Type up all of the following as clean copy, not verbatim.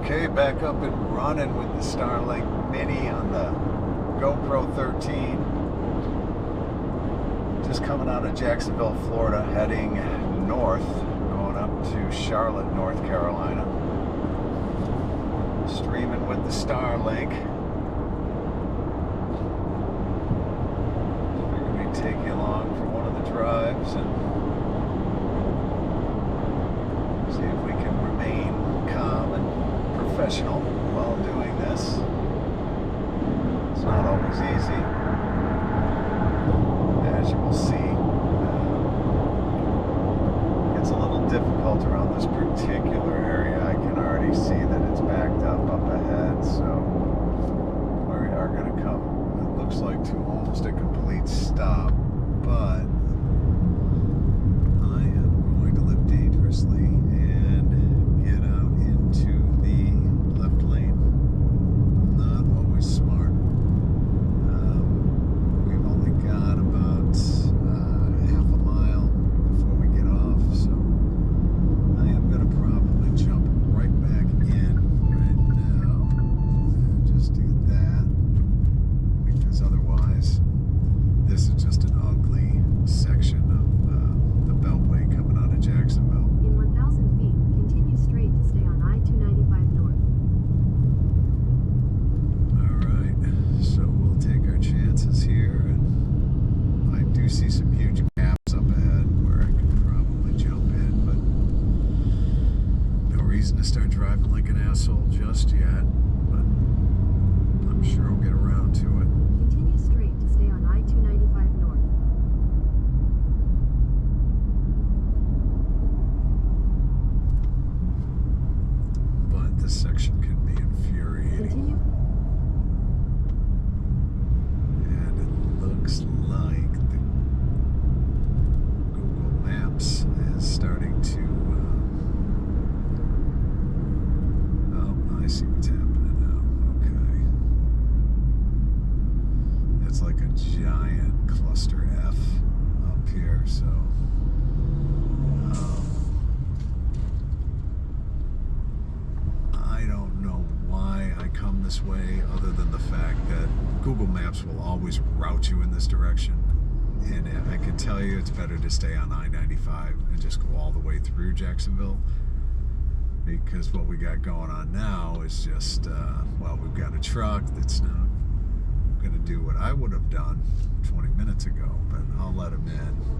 Okay, back up and running with the Starlink Mini on the GoPro 13. Just coming out of Jacksonville, Florida, heading north, going up to Charlotte, North Carolina. Streaming with the Starlink. Figured we'd take you along for one of the drives and see if we can remain calm and professional while doing this. It's not always easy, as you will see. It's a little difficult around this particular area. I can already see that it's backed up ahead, so we are going to come, it looks like, to almost a complete stop, but I am going to live dangerously and get out into the left lane. Not always smart. We've only got about half a mile before we get off, so I am going to probably jump right back in right now and just do that, because otherwise this is just an ugly section of the Beltway coming out of Jacksonville. In 1,000 feet, continue straight to stay on I-295 North. Alright, so we'll take our chances here, and I do see some huge gaps up ahead where I could probably jump in, but no reason to start driving like an asshole just yet, but I'm sure I'll get around to it. Continue straight to stay on I-295 North. But this section can be infuriating. Continue. And it looks like the Google Maps is starting to oh, I see what's happening now. Okay. It's like a giant cluster F up here, so I don't know why I come this way, other than the fact that Google Maps will always route you in this direction. And I can tell you it's better to stay on I-95 and just go all the way through Jacksonville, because what we got going on now is just, well, we've got a truck that's not going to do what I would have done 20 minutes ago, but I'll let him in.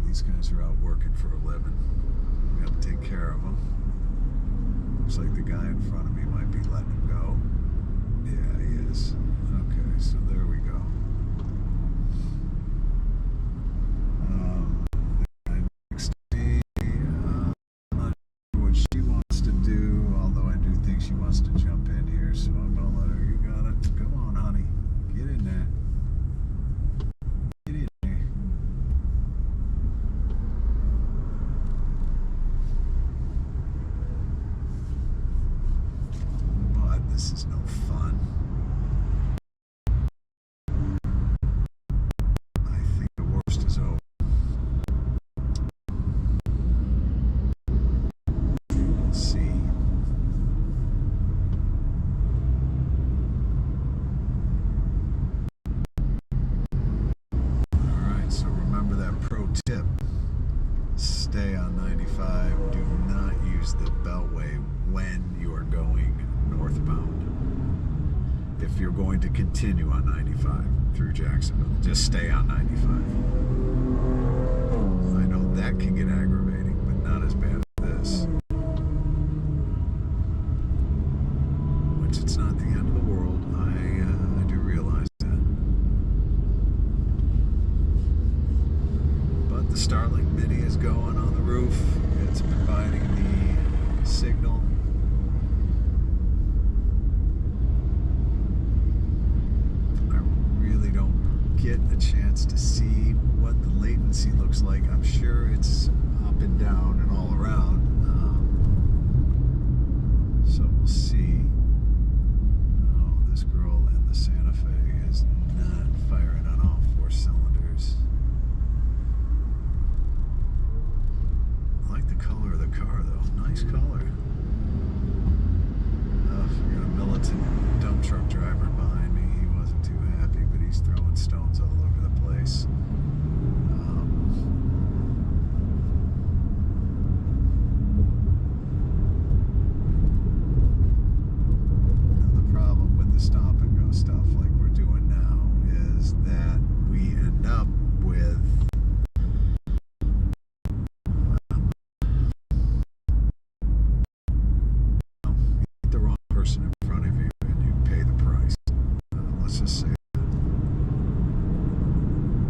These guys are out working for a living. We got to take care of them. Looks like the guy in front of me might be letting him go. Yeah, he is. Okay, so there we go. Next to me, I'm not sure what she wants to do, although I do think she wants to jump in here, so I'm going to let her. You got it. Come on, honey. Get in there. Get in there. But this is no fun. I think the worst is over. We'll see. Alright, so remember that pro tip. Stay on 95. Do not use the Beltway when you are going northbound. If you're going to continue on 95 through Jacksonville, just stay on 95. I know that can get aggravating, but not as bad as this. Which, it's not the end of the world. I do realize that. But the Starlink Mini is going on the roof. It's providing the signal. I really don't get a chance to see what the latency looks like. I'm sure it's up and down and all around. So we'll see. Oh, this girl in the Santa Fe is not firing on all four cylinders. person in front of you and you pay the price. Let's just say.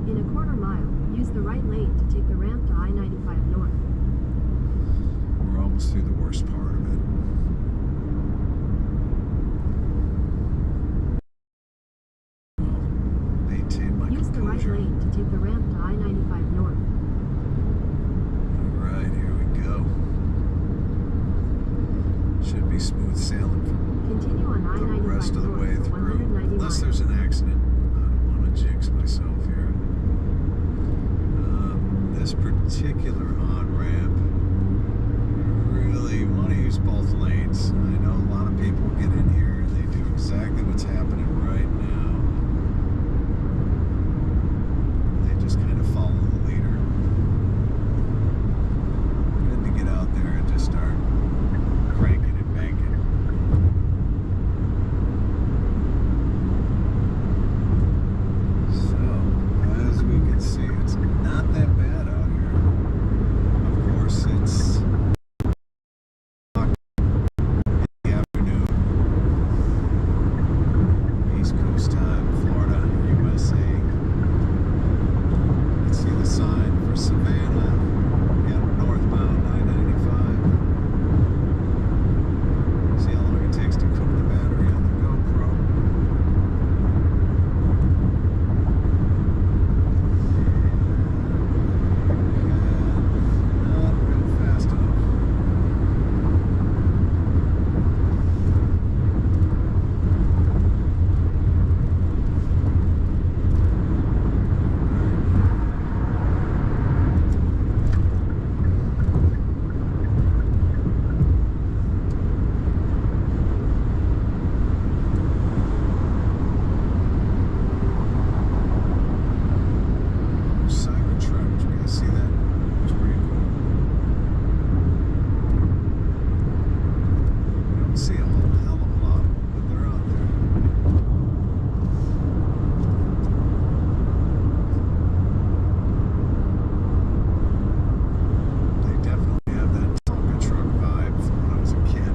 In a quarter mile, use the right lane to take the ramp to I-95 North. We're almost through the worst part of it. Maintain my Use the right composure. lane to take the ramp to I-95 North. Alright, here we go. Should be smooth sailing for Continue on the rest I-95 of the way North for through. 190 Unless miles. there's an accident. I don't want to jinx myself here. This particular on-ramp, really want to use both lanes. I know a lot of people get in here and they do exactly what's happening right now. They just kind of follow the leader. Good to get out there and just start cranking and banking. So, as we can see, it's not that bad out here. Of course, it's in the afternoon, East Coast time, Florida, USA. You can see the sign for Savannah, and northbound I-95. See how long it takes to cook the battery on the GoPro. Not real fast enough. Cybertruck, did you guys see that? It's pretty cool. You don't see a whole hell of a lot of them, but they're out there. They definitely have that Tonka truck vibe from when I was a kid.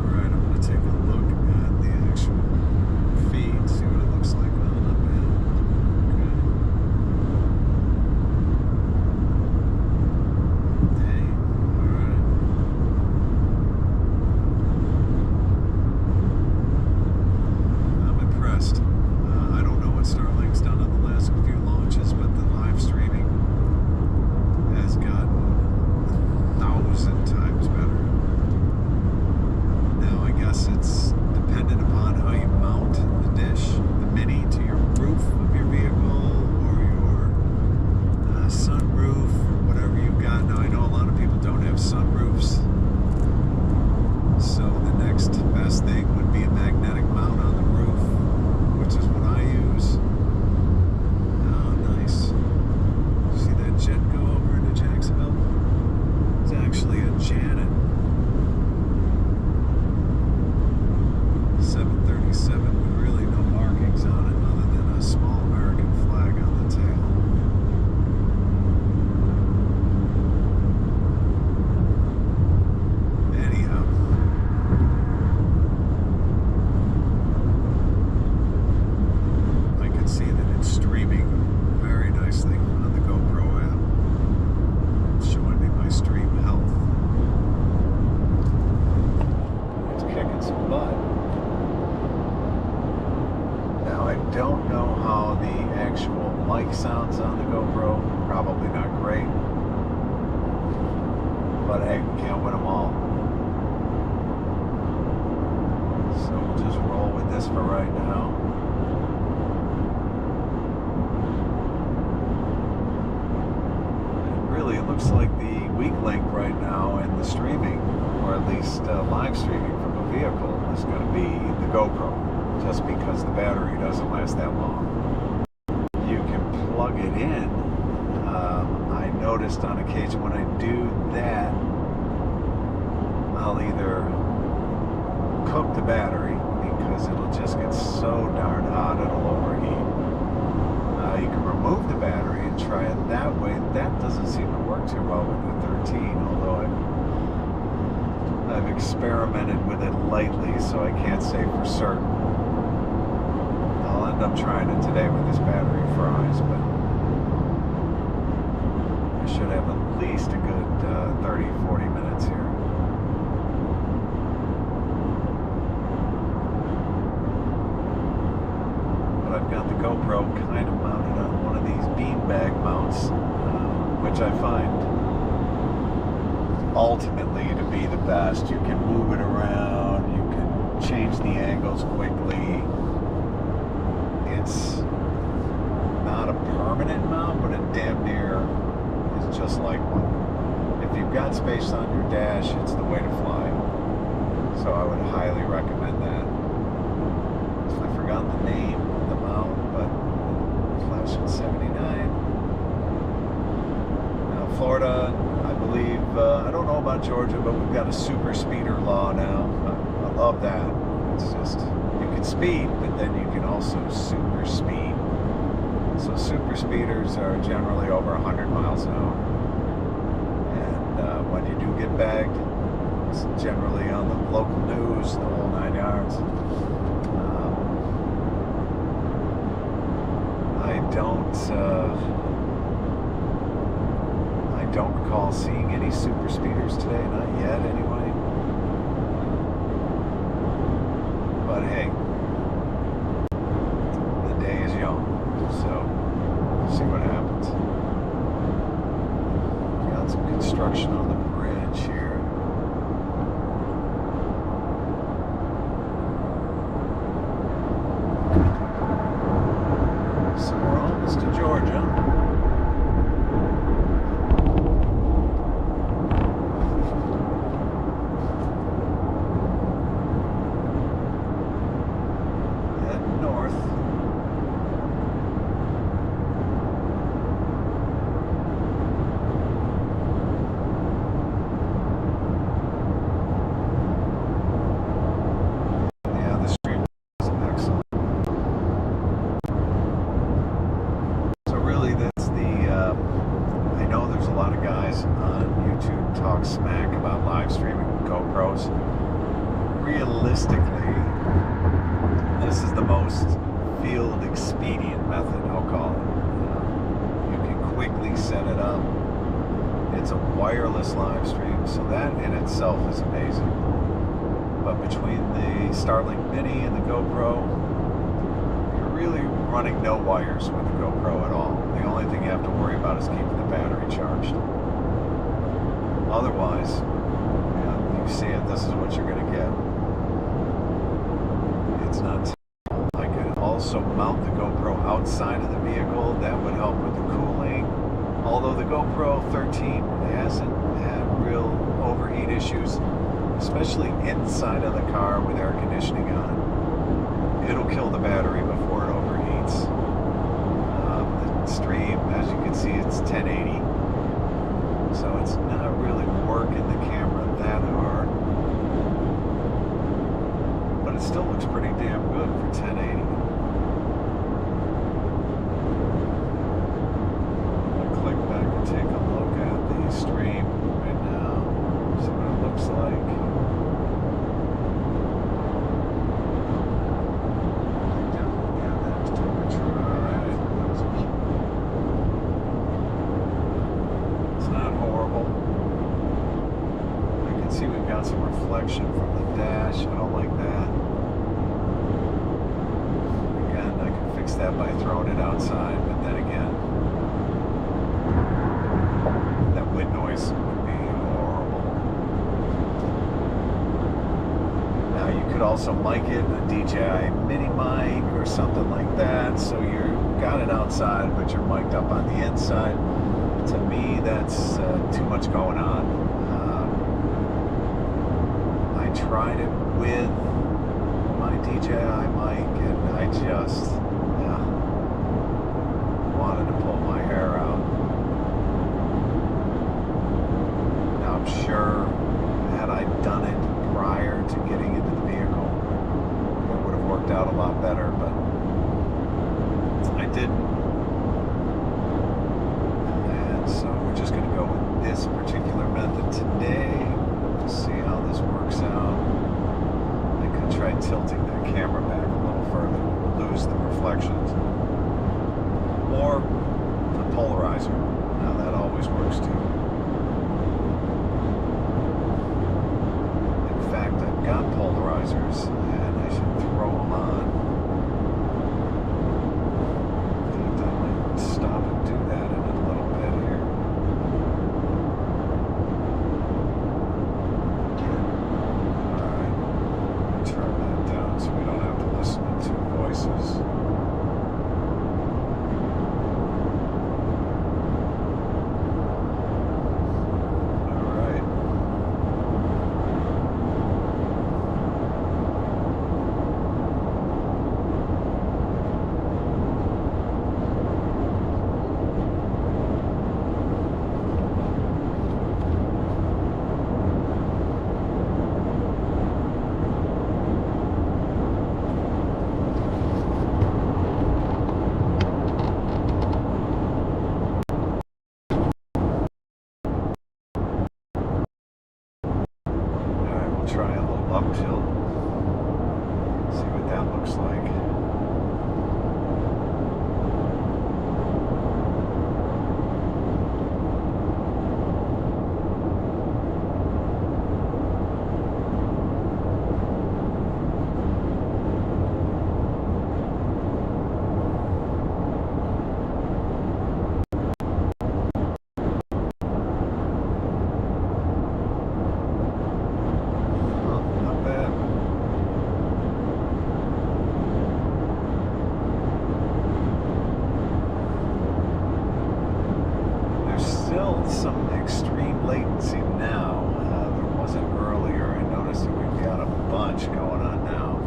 Alright, I'm going to take a look at the actual feed, see what it looks like. Oh, not bad. Okay. Dang. Alright. I'm impressed. I don't know what Starlink's done on the last few launches, but the live streaming has gotten 1,000 times better. Now, I guess it's dependent upon how you mount the dish, the Mini, to your roof of your vehicle or your sunroof or whatever you've got. Now, I know a lot of people don't have sunroofs, so the next best thing would be a magnetic mount on the roof, which is what I use. Oh, nice. See that jet go over into Jacksonville? It's actually a Janet 737 with really no markings on it other than a small American flag on the tail. Anyhow. I can see that it's streaming very nicely on the GoPro app. It's showing me my stream health. It's kicking some butt. Now, I don't know how the actual mic sounds on the GoPro. Probably not great. But hey, can't win them all. So we'll just roll with this for right now. And really, it looks like the weak link right now in the streaming, or at least live streaming from a vehicle, is going to be the GoPro. Just because the battery doesn't last that long. You can plug it in. I noticed on occasion when I do that, I'll either cook the battery because it'll just get so darn hot it'll overheat. You can remove the battery and try it that way. That doesn't seem to work too well with the 13, although I've experimented with it lightly, so I can't say for certain. I'll end up trying it today when this battery fries, but I should have at least a good 30-40 minutes here. But I've got the GoPro kind of mounted on one of these beanbag mounts, which I find ultimately to be the best. You can move it around, you can change the angles quickly. It's not a permanent mount, but it damn near is just like one. If you've got space on your dash, it's the way to fly. So I would highly recommend that. I forgot the name of the mount, but flashing 79. Now Florida, I believe, I don't know about Georgia, but we've got a super speeder law now. I love that. It's just, you can speed, but then you can also super speed. So super speeders are generally over 100 miles an hour. And when you do get bagged, it's generally on the local news, the whole 9 yards. I don't recall seeing any super speeders today, not yet anyway. But hey, the day is young, so we'll see what happens. Got some construction on the bridge here. So we're almost to Georgia. Smack about live streaming with GoPros. Realistically, this is the most field expedient method, I'll call it. You can quickly set it up. It's a wireless live stream, so that in itself is amazing. But between the Starlink Mini and the GoPro, you're really running no wires with the GoPro at all. The only thing you have to worry about is keeping the battery charged. Otherwise, you see it, this is what you're going to get. It's not terrible. I could also mount the GoPro outside of the vehicle. That would help with the cooling. Although the GoPro 13 hasn't had real overheat issues, especially inside of the car with air conditioning on. It'll kill the battery before it overheats. The stream, as you can see, it's 1080. So it's not really working the camera that hard. But it still looks pretty damn good for 1080. I'm going to click back and take a look at the stream right now. See what it looks like. Yeah, that's temperature. Alright. Not horrible. I can see we've got some reflection from the dash. I don't like that. Again, I can fix that by throwing it outside, but then again, that wind noise would be horrible. Now you could also mic it, a DJI mini mic or something like that, so you've got it outside, but you're mic'd up on the inside. To me, that's too much going on. I tried it with my DJI mic, and I just wanted to pull my hair out. Now, I'm sure had I done it prior to getting into the vehicle, it would have worked out a lot better, but I didn't. this particular method today. See how this works out. I could try tilting that camera back a little further, lose the reflections. Or a polarizer. Now that always works too. In fact, I've got polarizers and I should throw them on. In fact, I might stop and do that in a little bit here. Alright, turn that down so we don't have to listen to two voices. Try a little up tilt. See what that looks like. Still some extreme latency now. There wasn't earlier. I noticed that we've got a bunch going on now.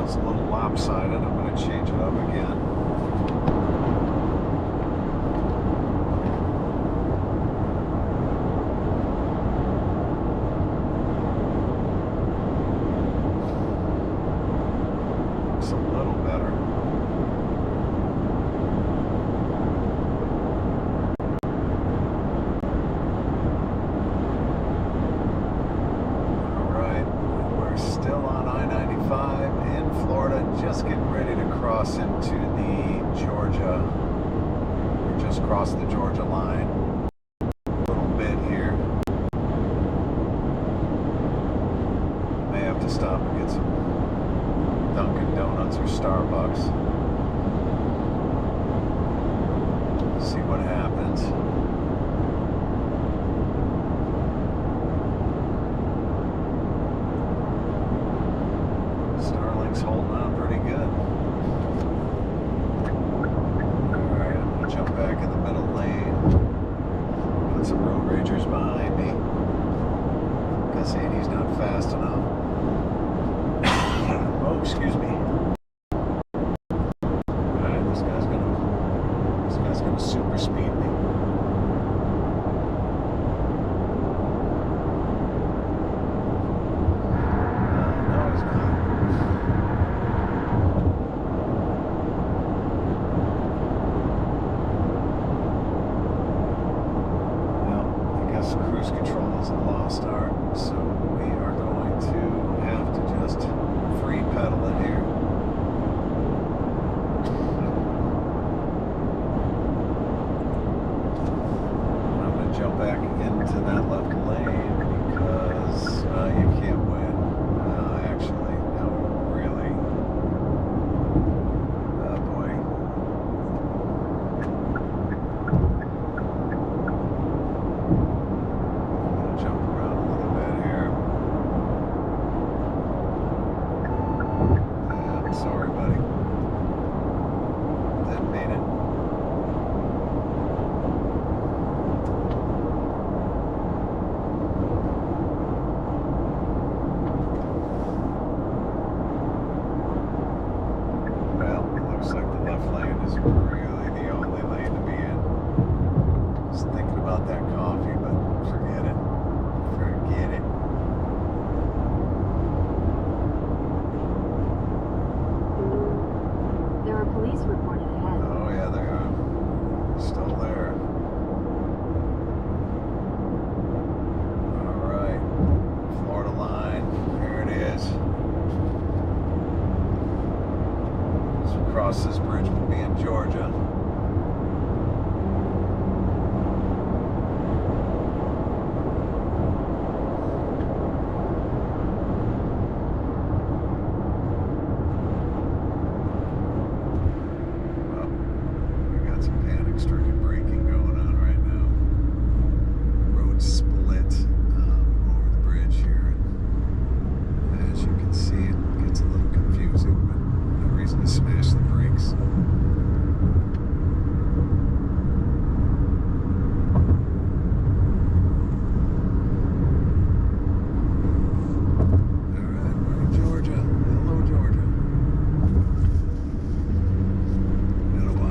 A little lopsided. I'm going to change it up again. Looks a little better. Still on I-95 in Florida, just getting ready to cross into the Georgia, or just crossed the Georgia line a little bit here. May have to stop and get some Dunkin' Donuts or Starbucks. See what happens. Holding on pretty good. Alright, I'm going to jump back in the middle lane. Got some road ragers behind me. Guess 80's not fast enough. Oh, excuse me. Alright, this guy's gonna super speed me. No, he's not. Cruise control is a lost art, so we are going to have to just free pedal it here. I'm going to jump back into that left lane because you can't win. Actually, no, really. Oh boy. Jump around a little bit here.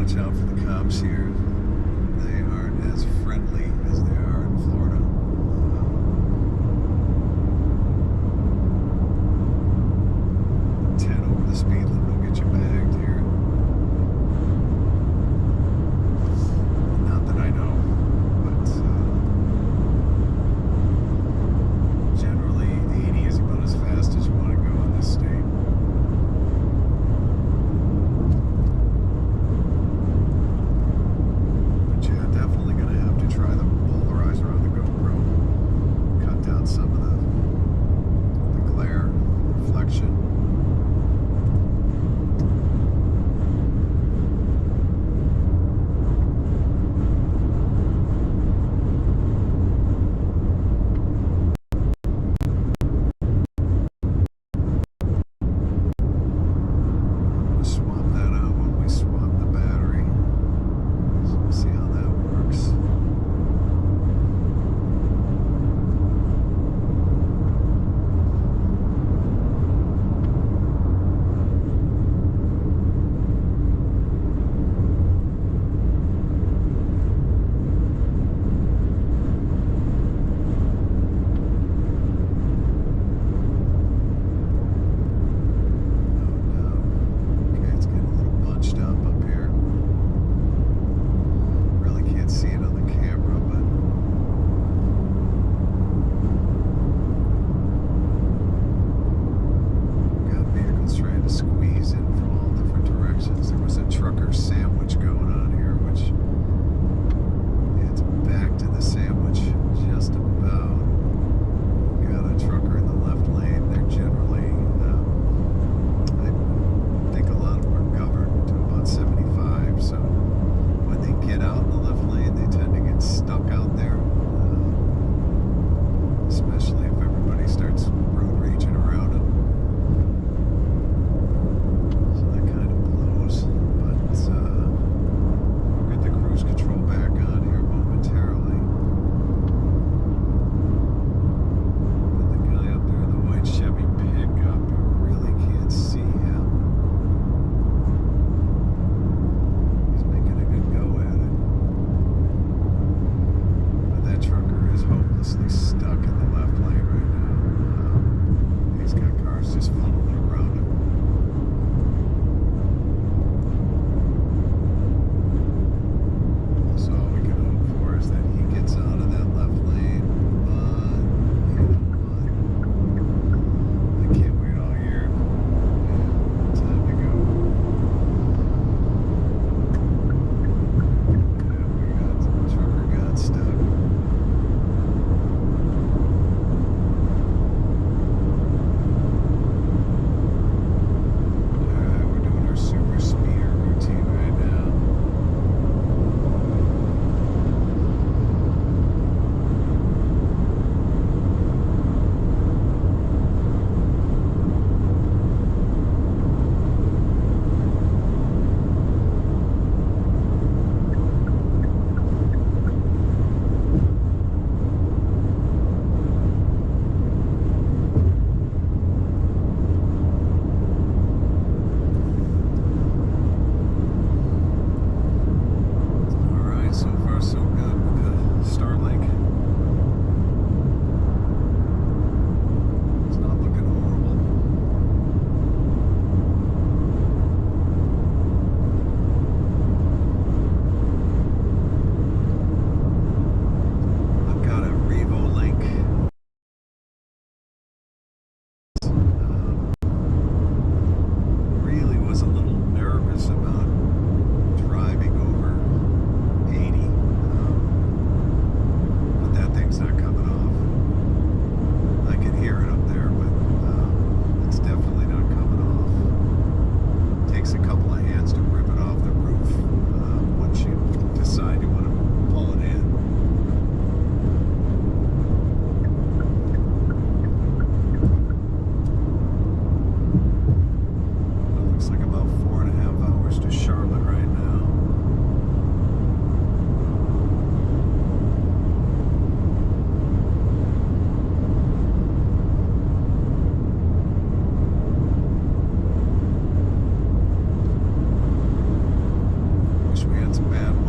watch out for the cops here. They aren't as friendly as they are in Florida. 10 over the speed limit will get you bagged here. Not that I know, but generally 80 is about as fast as you want to go in this state. But yeah, definitely going to have to try the polarizer on the GoPro.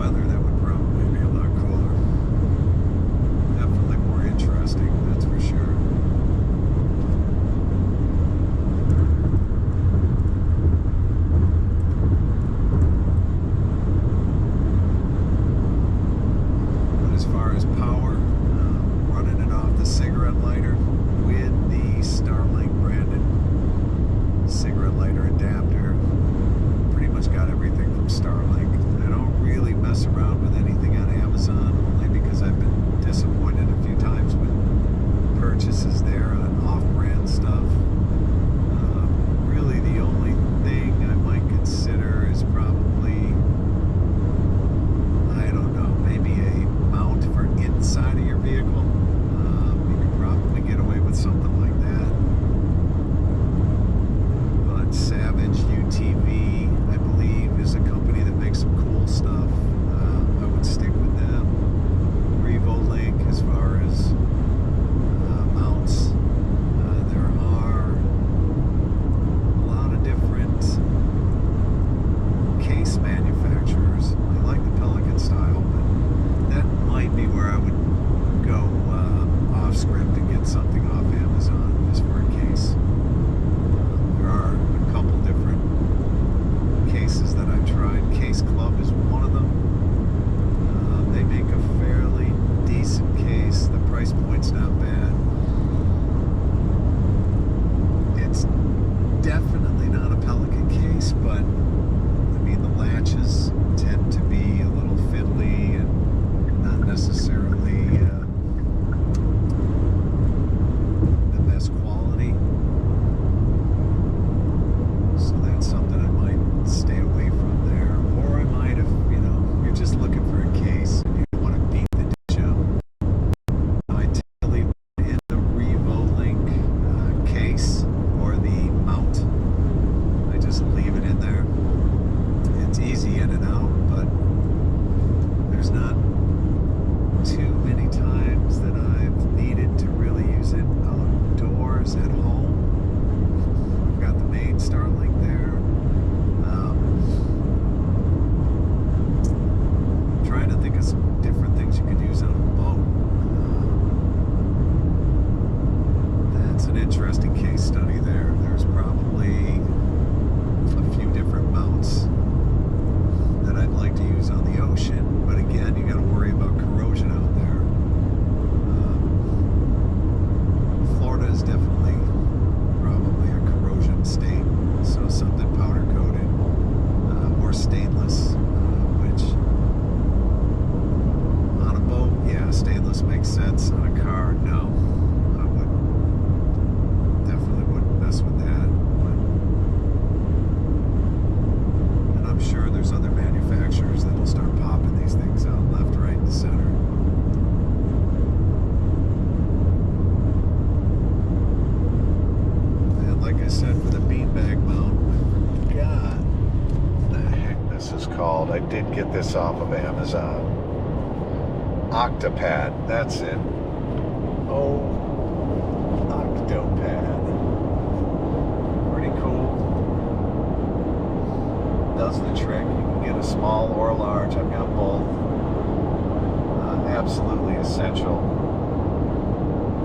weather, that would probably be a lot cooler. Definitely more interesting, that's for sure. But as far as power, running it off the cigarette lighter with the Starlink branded cigarette lighter adapter. Pretty much got everything from Starlink. I don't really mess around with anything on Amazon, only because I've been disappointed a few times with purchases there on off-brand stuff. Really the only thing I might consider is probably, I don't know, maybe a mount for inside of your vehicle. You could probably get away with something like that. But Savage UTV, I believe, is a company that makes some cool stuff. I would stick with them. RevoLink, as far as mounts, there are a lot of different case manufacturers. I like the Pelican style, but that might be where I would go off script and get something off Amazon just for a case. There are a couple different cases that I've tried. Case Club is one of them. They make a fairly decent case. The price point's not bad. It's definitely not a Pelican case, but I mean the latches tend to be a little fiddly and not necessarily the best quality. So that's something I might stay away from there. Or I might, if you're just looking for a case and you want to beat the dish out, I tend to leave it in the RevoLink case or the mount. I just leave it in there. It's easy in and out, but there's not too many times that I've needed to really use it outdoors at home. I've got the main Starlink there. I'm trying to think of some different things you could use on a boat. That's an interesting case study there. There's probably a few different mounts that I'd like to use on the ocean, but again, you got to worry about corrosion out there. Florida is definitely probably a corrosion state, so something powder coated or stainless, which on a boat, yeah, stainless makes sense. On a car, no. I definitely wouldn't mess with that. And I'm sure there's other manufacturers that'll start popping these things out left, right, and center. And like I said, for the beanbag mount, I forgot what the heck this is called. I did get this off of Amazon. Octopad, that's it. Oh, Octopad. Pretty cool. Does the trick. You can get a small or a large. I've got both. Absolutely essential.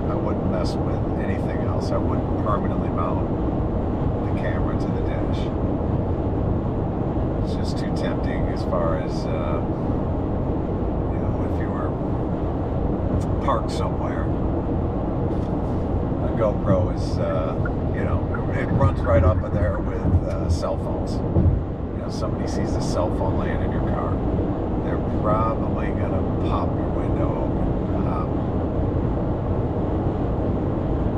I wouldn't mess with anything else. I wouldn't permanently mount the camera to the dash. It's just too tempting as far as, if you were parked somewhere. A GoPro is, it runs right up in there with cell phones. Somebody sees a cell phone laying in your car, they're probably going to pop your window open.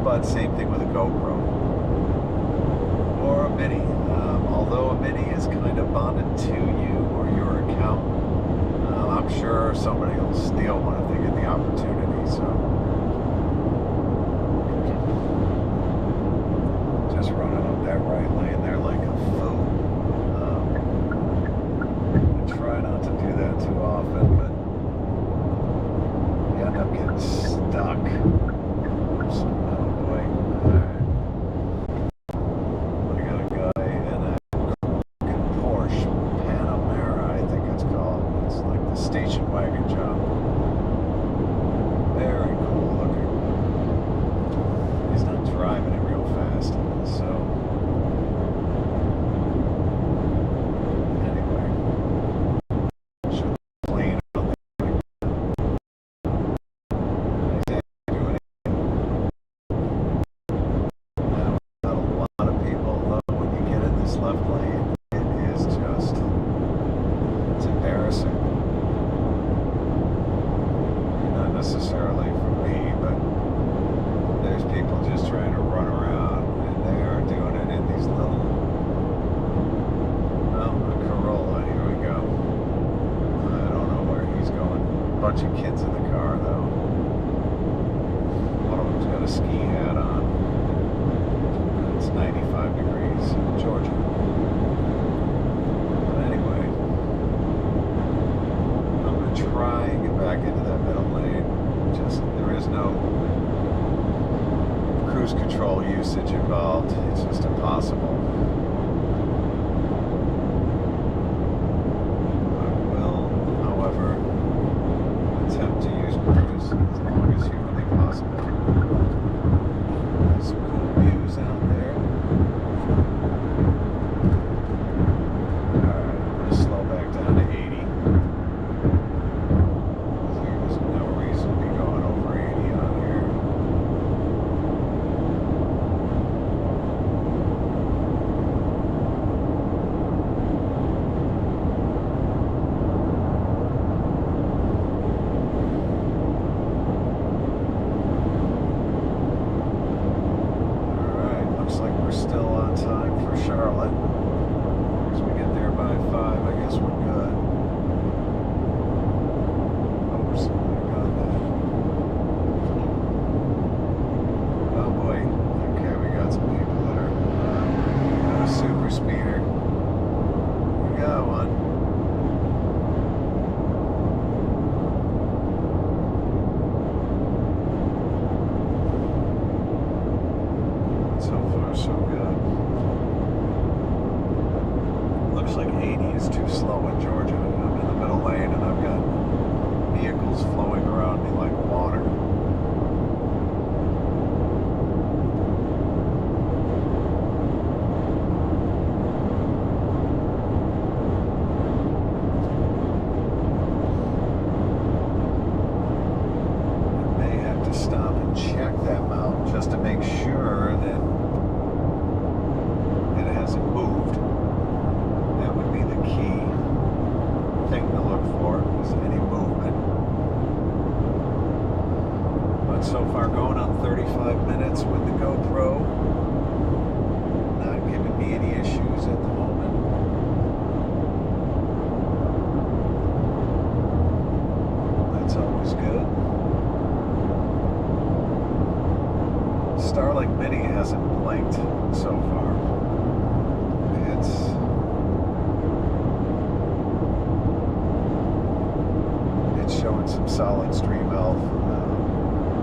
But same thing with a GoPro or a Mini. Although a Mini is kind of bonded to you or your account, I'm sure somebody will steal one if they get the opportunity. So just running up that right lane there like a fool. Try not to do that too often, but you end up getting stuck. Oops. Oh boy. Alright. I got a guy in a Porsche Panamera, I think it's called. It's like the station wagon job. Very cool looking. He's not driving it real fast, so anyway. Should plane out there. Doing it. Not a lot of people, though, when you get in this left lane, it is just, it's embarrassing. Not necessarily for me, but there's people just trying to run around, and they are doing it in these little, well, a Corolla, here we go. I don't know where he's going. A bunch of kids in the car, though. One of them's got a ski hat on. It's 95 degrees in Georgia. But anyway, I'm going to try and get back into that middle lane. Just, there is no cruise control usage involved. It's just impossible. I will, however, attempt to use cruise as long as humanly possible. There's some cool views out there. Alright, I'm going to slow back down to 80. There's no reason to be going over 80 on here. Alright, looks like we're still on time for Charlotte. As we get there by 5, I guess we're good. Oops, I got that. Oh boy. Okay, we got some people that are got a super speeder. We got one. So far, so good. Looks like 80 is too slow in Georgia. I'm in the middle lane and I've got vehicles flowing around me like water. I may have to stop and check that mount just to make sure that it hasn't moved. That would be the key thing to look for, is any movement. But so far, going on 35 minutes with the GoPro, not giving me any issues at the moment. That's always good. Starlink Mini hasn't blinked so far. It's showing some solid stream health,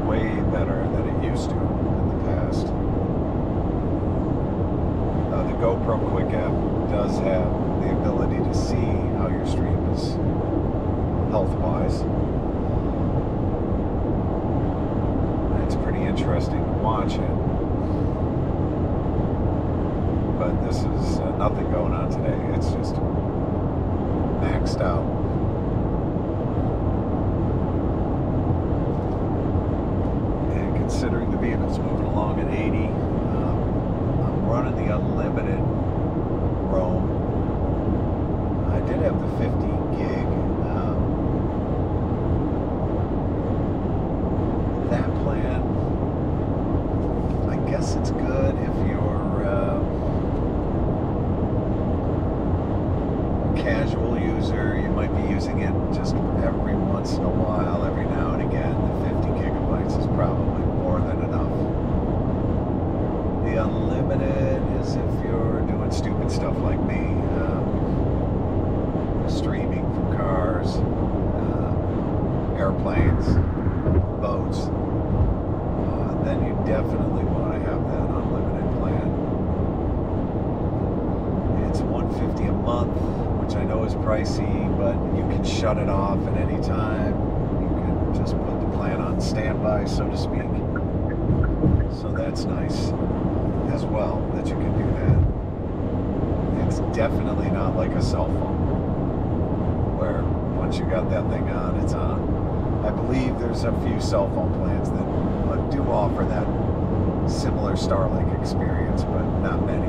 way better than it used to in the past. The GoPro Quick app does have the ability to see how your stream is health-wise. It's pretty interesting to watch it. But this is nothing going on today. It's just maxed out. And considering the vehicle's moving along at 80, I'm running the unlimited roam. I did have the 50 gig. That plan, I guess it's good if you're a casual user. You might be using it just every once in a while, every now and again. The 50 gigabytes is probably more than enough. The unlimited is if you're doing stupid stuff like me, streaming from cars, airplanes, boats. Then you definitely want to have that unlimited plan. It's $150 $9.50 a month, which I know is pricey, but you can shut it off at any time. You can just put the plan on standby, so to speak. So that's nice as well, that you can do that. It's definitely not like a cell phone, where once you got that thing on, it's on. I believe there's a few cell phone plans that do offer that similar Starlink experience, but not many.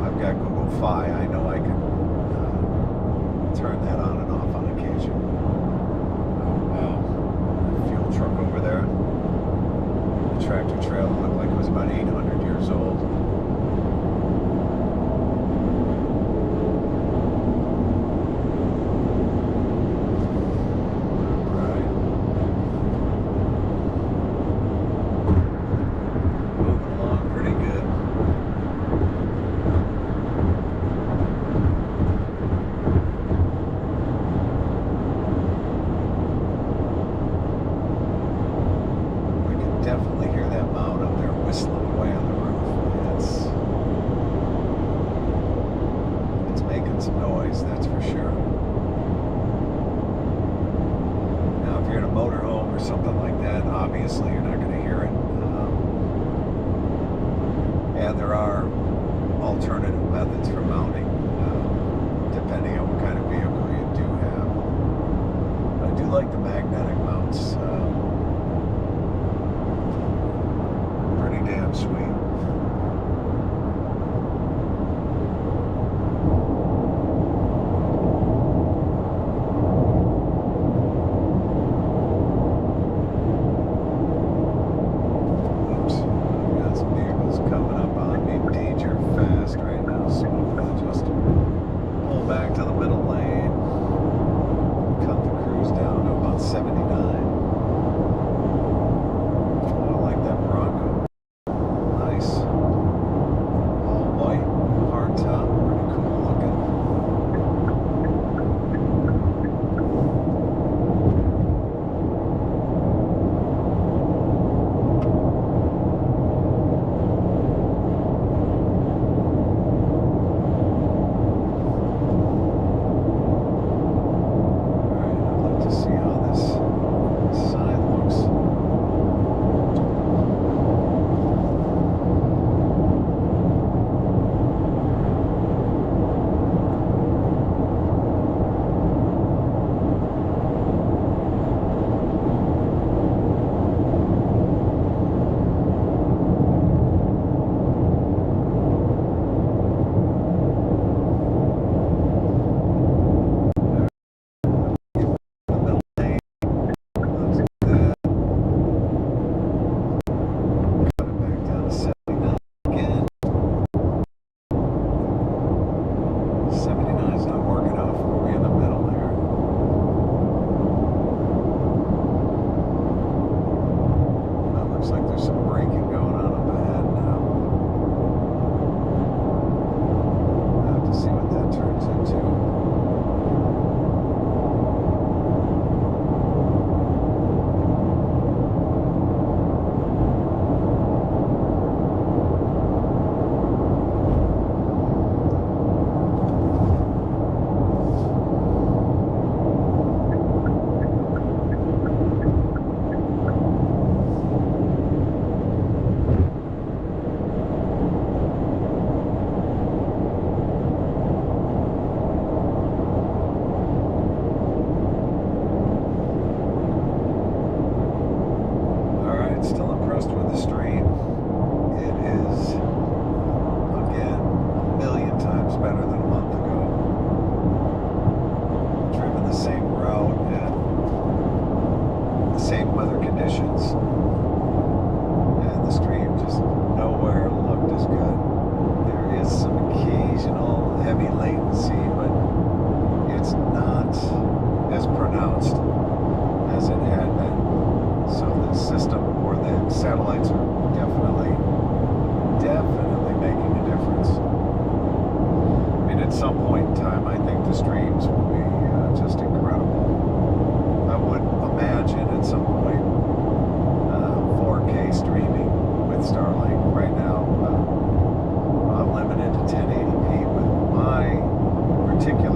I've got Google Fi. I know I can turn that on and off on occasion. Oh, wow. Fuel truck over there. The tractor trailer looked like it was about 800 years old. Definitely hear that mound up there whistling away on the roof. It's making some noise, that's for sure. Now, if you're in a motorhome or something like that, obviously you're not going to hear it. And there are alternative methods for mounting, depending on what kind of vehicle you do have. But I do like the magnetic mounts. Pretty damn sweet. Oops, I've got some vehicles coming up on me danger fast right now, so I'm going to just pull back to the middle lane, cut the cruise down to about 79.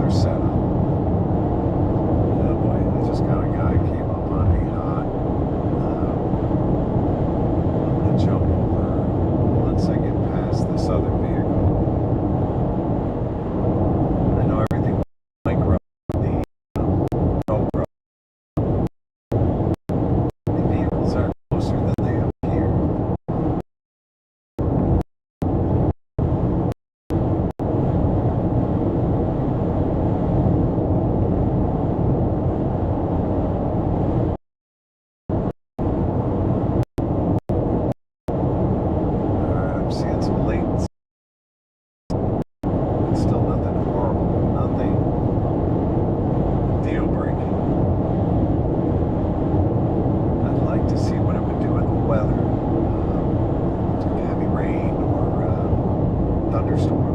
another setup. Oh boy, I just got a guy came up on me hot. I'm gonna jump over once I get past this other vehicle. I know everything micro the GoPro. The vehicles are closer than they appear. Alright, I'm seeing some latency. It's still nothing horrible. Nothing deal breaking. I'd like to see what it would do with the weather. Heavy rain or thunderstorm.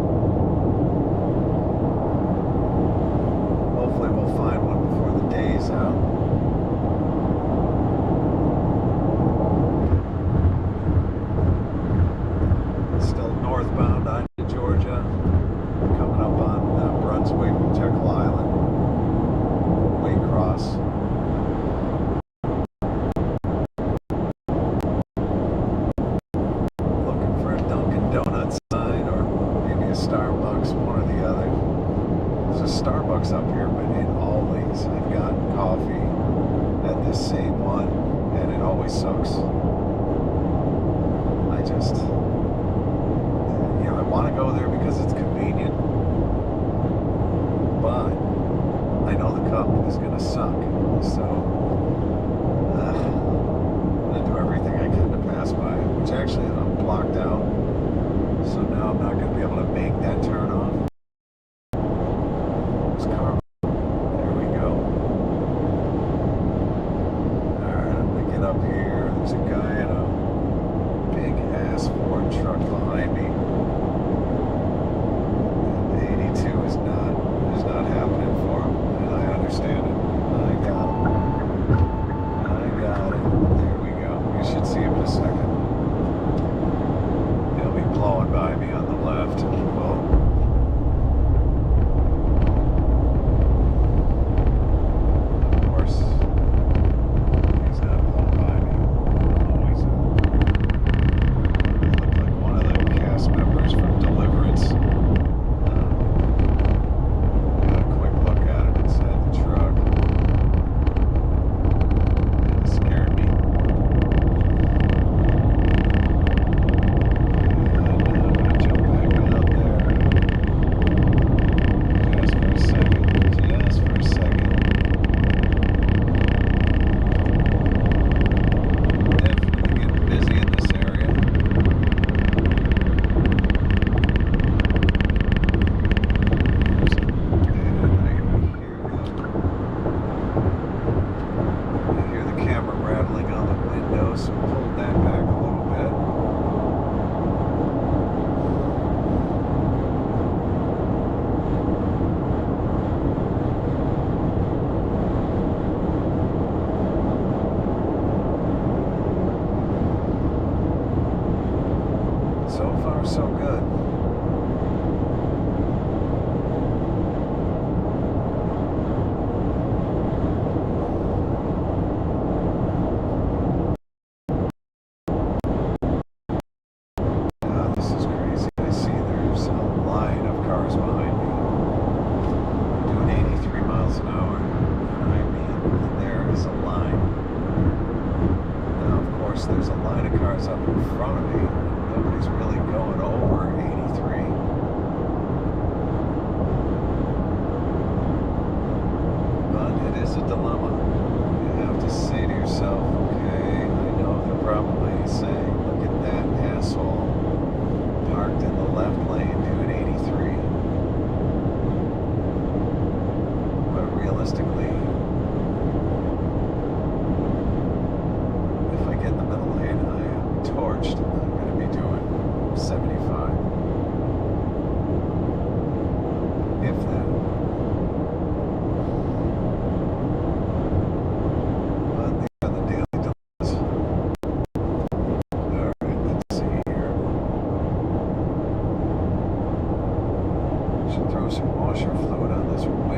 Hopefully we'll find one before the day's out. Still northbound on to Georgia, coming up on Brunswick, Jekyll Island, Waycross. Looking for a Dunkin' Donuts sign or maybe a Starbucks, one or the other. There's a Starbucks up here, but it always, I've gotten coffee at this same one, and it always sucks. I just, I want to go there because it's convenient, but I know the cup is going to suck, so I'm going to do everything I can to pass by it, which actually I'm blocked out, so now I'm not going to be able to make that turn off. This car, there we go. Alright, I'm going to get up here. There's a guy in a big ass Ford truck behind me. The 82 is not happening for him, and I understand it. I got it. There we go. You should see him in a second. He'll be blowing by me on the left. Well, of course, he's not blowing by me. Oh, he's looked like one of the cast members from Deliverance. Got a quick look at him inside the truck. It scared me. And I'm gonna jump back out there. Just for a second. Definitely getting busy in this area. I hear the camera rattling on the window, so hold that back a little bit. So far, so good. This is crazy. I see there's a line of cars behind me doing 83 miles an hour. I mean, there is a line. Now, of course, there's a line of cars up in front of me. Nobody's really going over 83. But it is a dilemma. You have to say to yourself, okay, I know they're probably saying, look at that asshole parked in the left lane doing 83. But realistically, if I get in the middle lane, I am torched. I'm going to be doing 75. If that. But the other daily dilemmas. Alright, let's see here. Should throw some washer fluid on this one.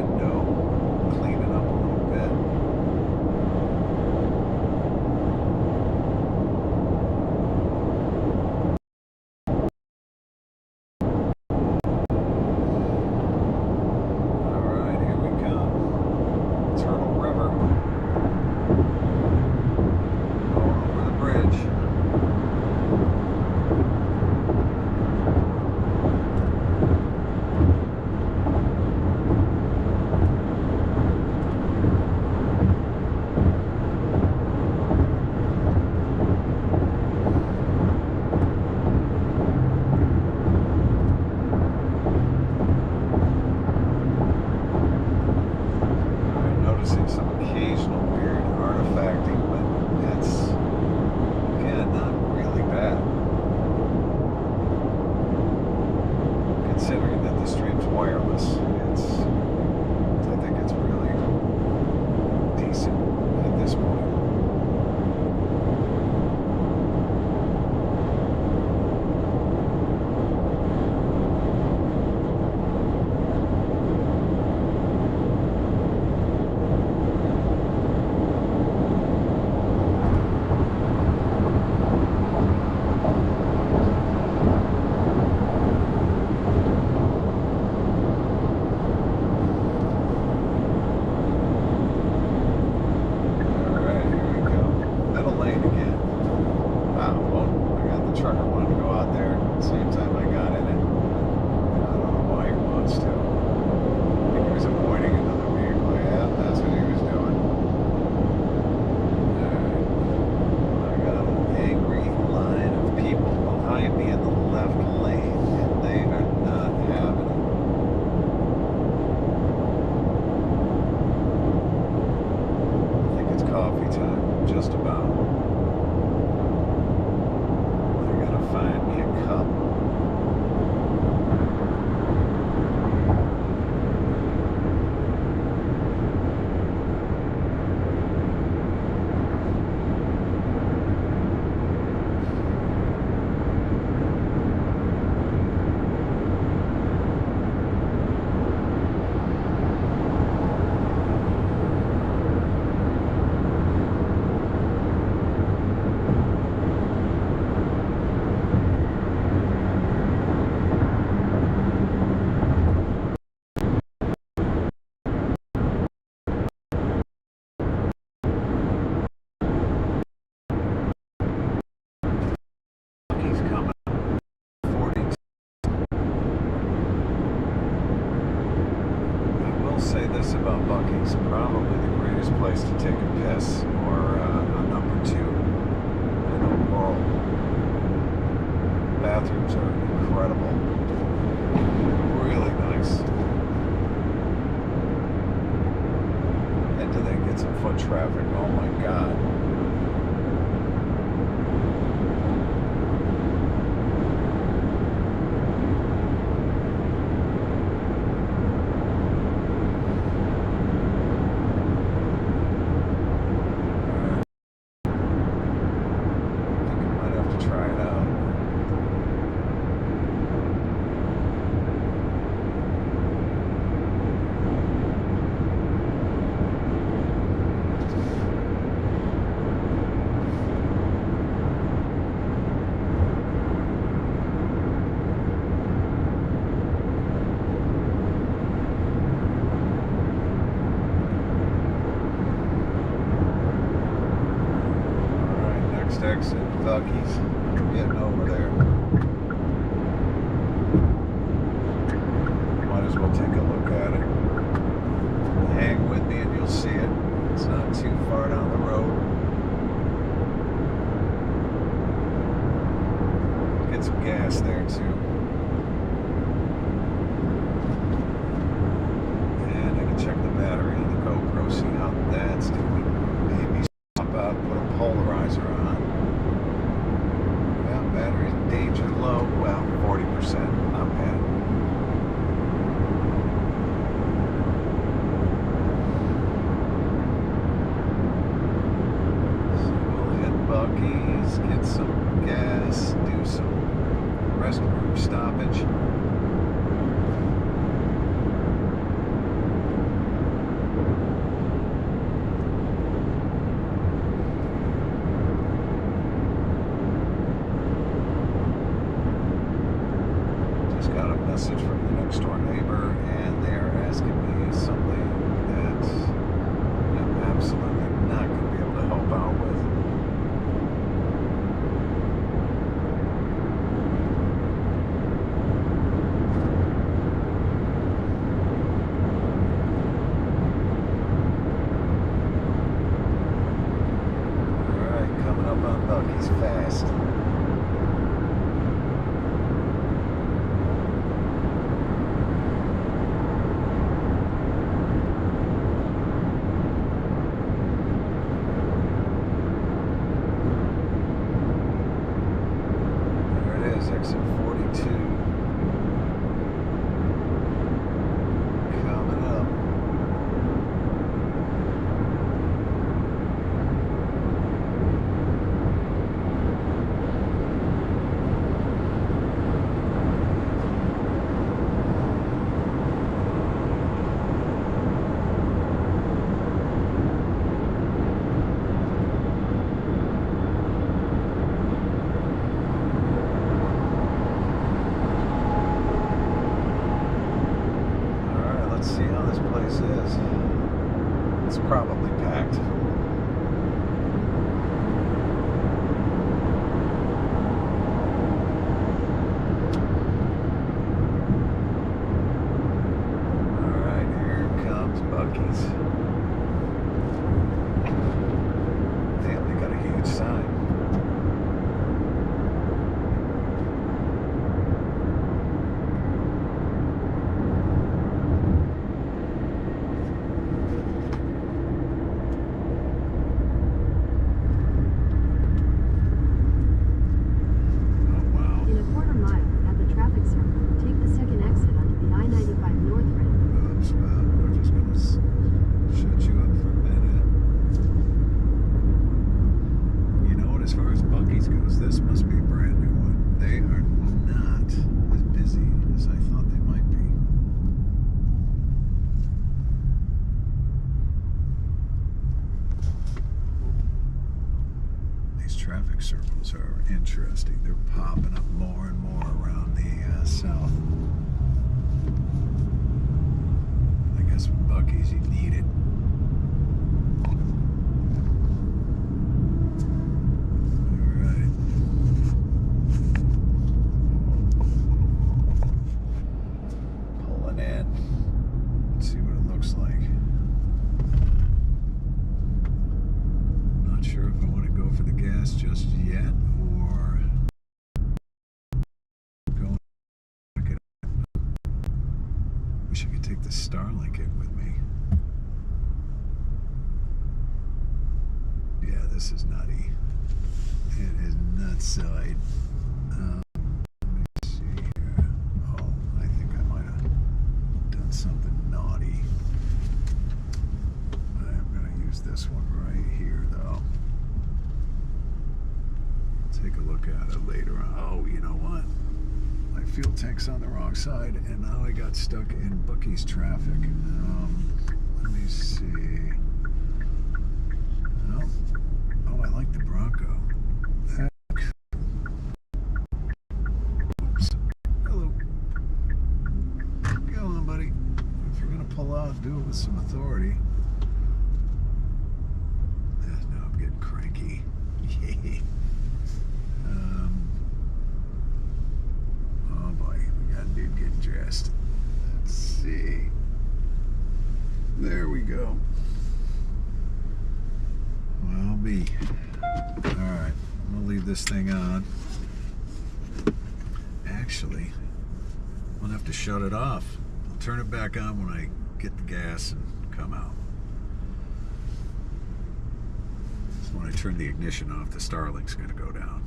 noticing some occasional weird artifacting, but that's, again, not really bad. Considering that the stream's wireless, I think it's really decent at this point. Say this about Buc-ee's, probably the greatest place to take a piss or a number 2 in the world. Bathrooms are incredible, really nice. And do they get some foot traffic? Oh my God. Exit Buc-ee's. Getting over there. Might as well take a look at it. Hang with me and you'll see it. It's not too far down the road. Get some gas there too. And I can check the battery on the GoPro, see how that's doing. Maybe stop out, put a polarizer on. Battery's danger low, well, 40%, not bad. So we'll hit Buc-ee's, get some gas, do some restroom stoppage. Message from the next door neighbor, and they are asking me something that I'm absolutely not going to be able to help out with. Alright, coming up on Buc-ee's fast. probably packed. Alright, here comes Buc-ee's. Damn, they got a huge sign. In a quarter mile, at the traffic circle, take the second exit onto the I-95 North ramp. Oops, well, we're just gonna shut you up for a minute. You know what, as far as Buc-ee's goes, this must be a brand new one. They are not as busy as I thought they might be. These traffic circles are interesting. They're popping up more and more around the south. I guess with Buc-ee's you need it. Alright. Pulling in. Let's see what it looks like. Not sure if I want to go for the gas just yet or go back it up. Wish I could take the Starlink in with me. Yeah, this is nutty. It is nutside. Let me see here. Oh, I think I might have done something naughty. I'm going to use this one right here, though. Take a look at it later on. Oh, you know what? My fuel tank's on the wrong side, and now I got stuck in Buc-ee's traffic. Let me see. Oh, I like the Bronco. Oops. Hello. Go on, buddy. If you're gonna pull out, do it with some authority. Now I'm getting cranky. Oh boy, we got a dude getting dressed. Let's see. There we go. Well, be. Alright, I'm gonna leave this thing on. Actually, I'm gonna have to shut it off. I'll turn it back on when I get the gas and come out. So when I turn the ignition off, the Starlink's gonna go down.